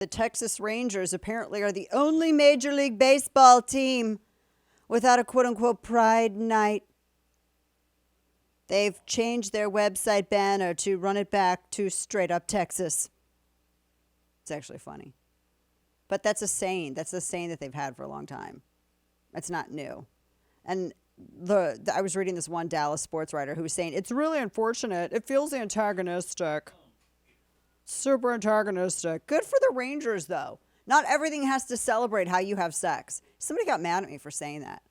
The Texas Rangers apparently are the only Major League Baseball team without a quote-unquote Pride Night. They've changed their website banner to run it back to straight up Texas. It's actually funny. But that's a saying. That's a saying that they've had for a long time. That's not new. And I was reading this one Dallas sports writer who was saying, it's really unfortunate. It feels antagonistic. Super antagonistic. Good for the Rangers, though. Not everything has to celebrate how you have sex. Somebody got mad at me for saying that.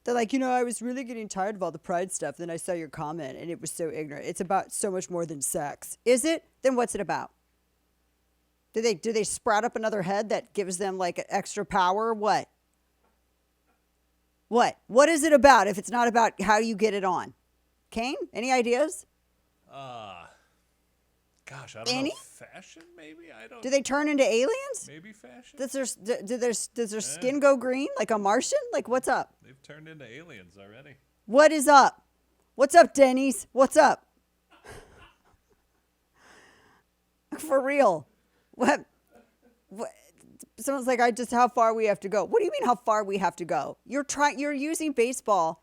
They're like, I was really getting tired of all the pride stuff. Then I saw your comment, and it was so ignorant. It's about so much more than sex. Is it? Then what's it about? Do they sprout up another head that gives them, like, extra power? What? What is it about if it's not about how you get it on? Kane, any ideas? Gosh, I don't know. Fashion, maybe? I don't. Do they turn into aliens? Maybe fashion? Does their skin go green like a Martian? Like, what's up? They've turned into aliens already. What is up? What's up, Denny's? What's up? For real. What? Someone's like, how far we have to go. What do you mean how far we have to go? You're using baseball.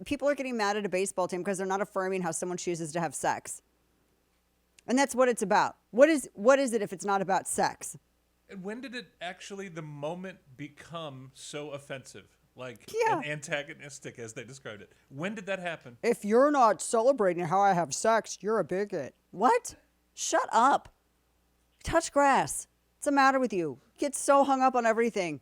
People are getting mad at a baseball team because they're not affirming how someone chooses to have sex. And that's what it's about. What is it if it's not about sex? And when did the moment become so offensive? Like, and antagonistic, as they described it. When did that happen? If you're not celebrating how I have sex, you're a bigot. What? Shut up. Touch grass. What's the matter with you? Get so hung up on everything.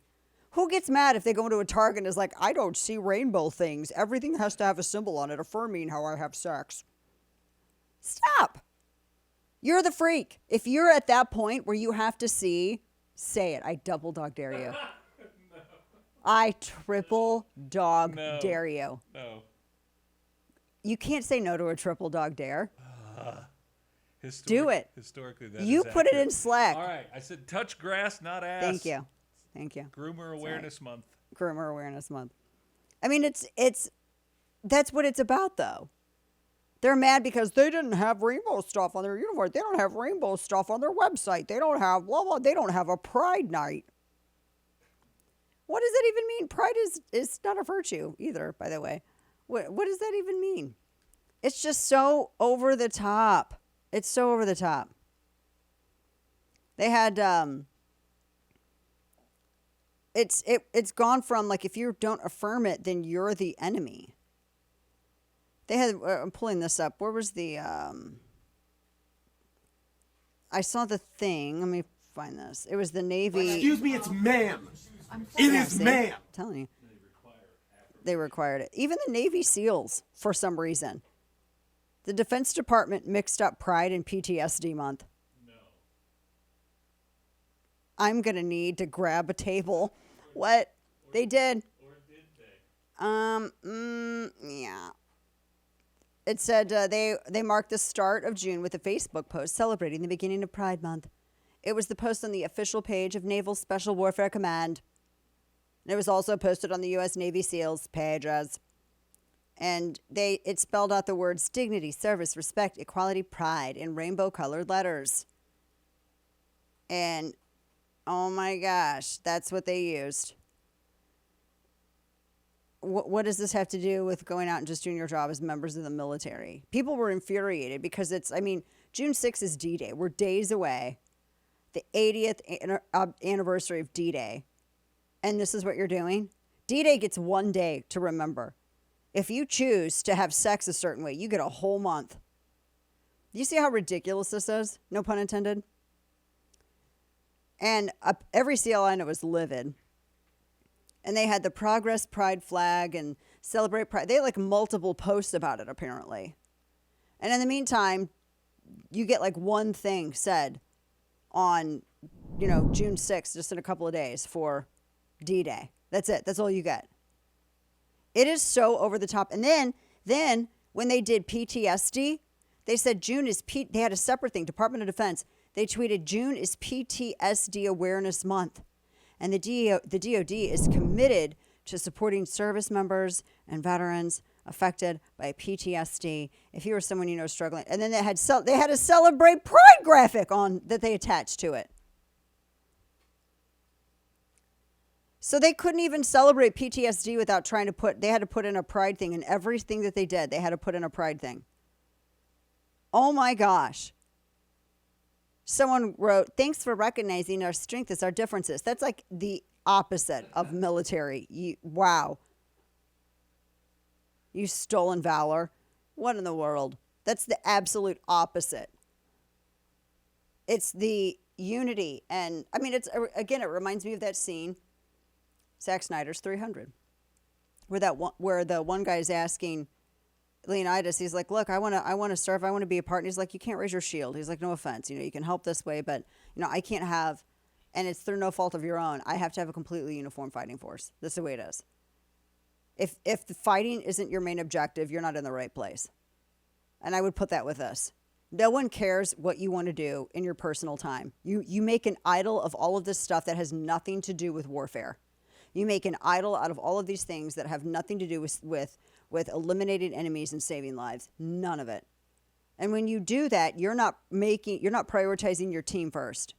Who gets mad if they go into a Target and is like, I don't see rainbow things. Everything has to have a symbol on it affirming how I have sex. Stop. You're the freak. If you're at that point where you have to say it. I double dog dare you. No. I triple dog dare you. No. You can't say no to a triple dog dare. Do it. Historically, that you is put accurate. it in Slack. All right. I said touch grass, not ass. Thank you. Groomer Awareness Month. Groomer Awareness Month. I mean, that's what it's about, though. They're mad because they didn't have rainbow stuff on their uniform. They don't have rainbow stuff on their website. They don't have blah, blah. They don't have a Pride Night. What does that even mean? Pride is not a virtue either, by the way. What does that even mean? It's just so over the top. It's so over the top. They had it's gone from like if you don't affirm it, then you're the enemy. They had I'm pulling this up. Where was the I saw the thing. Let me find this. It was the Navy. Excuse me, it's ma'am. It is ma'am. I'm telling you. They required it. Even the Navy SEALs, for some reason. The Defense Department mixed up Pride and PTSD month. No. I'm going to need to grab a table. What? They did. Or did they? Yeah. It said they marked the start of June with a Facebook post celebrating the beginning of Pride Month. It was the post on the official page of Naval Special Warfare Command. And it was also posted on the U.S. Navy SEALs pages. And it spelled out the words dignity, service, respect, equality, pride in rainbow-colored letters. And, oh my gosh, that's what they used. What does this have to do with going out and just doing your job as members of the military? People were infuriated because June 6th is D-Day. We're days away. The 80th anniversary of D-Day. And this is what you're doing? D-Day gets one day to remember. If you choose to have sex a certain way, you get a whole month. Do you see how ridiculous this is? No pun intended. And every SEAL I know was livid. And they had the Progress Pride flag and Celebrate Pride. They had like multiple posts about it, apparently. And in the meantime, you get like one thing said on, June 6th, just in a couple of days for D-Day. That's it. That's all you get. It is so over the top. And then when they did PTSD, they said they had a separate thing, Department of Defense. They tweeted June is PTSD Awareness Month. And the DOD is committed to supporting service members and veterans affected by PTSD. If you were someone struggling. And then they had a Celebrate Pride graphic on that they attached to it. So they couldn't even celebrate PTSD without trying to they had to put in a pride thing, and everything that they did, they had to put in a pride thing. Oh my gosh. Someone wrote, thanks for recognizing our strength as our differences. That's like the opposite of military. Wow. You stolen valor. What in the world? That's the absolute opposite. It's the unity. And I mean, it reminds me of that scene, Zack Snyder's 300, where the one guy's asking Leonidas, he's like, look, I want to serve. I want to be a partner. He's like, you can't raise your shield. He's like, no offense. You can help this way, but, I can't have, and it's through no fault of your own. I have to have a completely uniform fighting force. That's the way it is. If the fighting isn't your main objective, you're not in the right place. And I would put that with us. No one cares what you want to do in your personal time. You make an idol of all of this stuff that has nothing to do with warfare. You make an idol out of all of these things that have nothing to do with eliminating enemies and saving lives. None of it. And when you do that, you're not prioritizing your team first.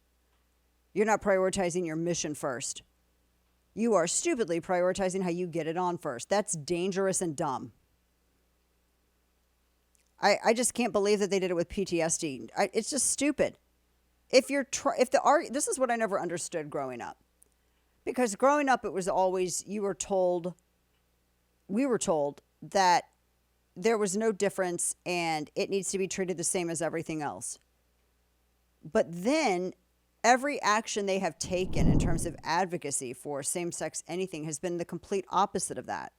You're not prioritizing your mission first. You are stupidly prioritizing how you get it on first. That's dangerous and dumb. I just can't believe that they did it with PTSD. It's just stupid. This is what I never understood growing up. Because growing up, it was always, we were told that there was no difference and it needs to be treated the same as everything else. But then every action they have taken in terms of advocacy for same-sex anything has been the complete opposite of that.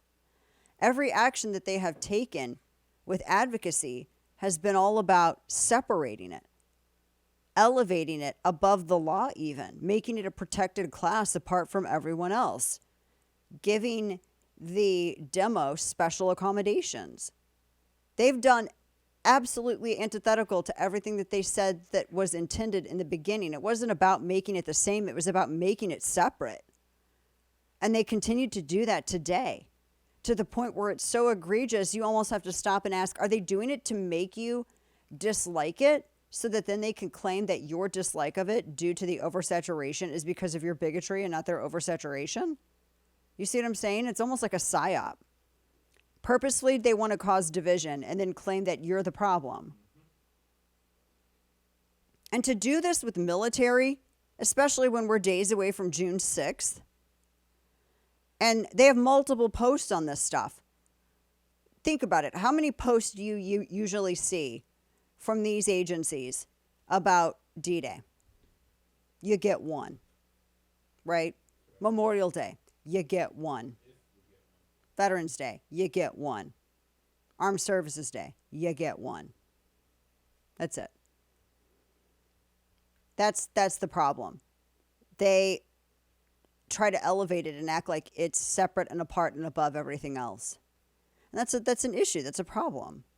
Every action that they have taken with advocacy has been all about separating it, elevating it above the law even, making it a protected class apart from everyone else, giving the demo special accommodations. They've done absolutely antithetical to everything that they said that was intended in the beginning. It wasn't about making it the same. It was about making it separate. And they continue to do that today to the point where it's so egregious, you almost have to stop and ask, are they doing it to make you dislike it so that then they can claim that your dislike of it due to the oversaturation is because of your bigotry and not their oversaturation? You see what I'm saying? It's almost like a psyop. Purposefully, they want to cause division and then claim that you're the problem. And to do this with military, especially when we're days away from June 6th, and they have multiple posts on this stuff. Think about it. How many posts do you usually see from these agencies about D-Day? You get one, right? Memorial Day, you get one. Veterans Day, you get one. Armed Services Day, you get one. That's it. That's the problem. They try to elevate it and act like it's separate and apart and above everything else. And that's an issue. That's a problem.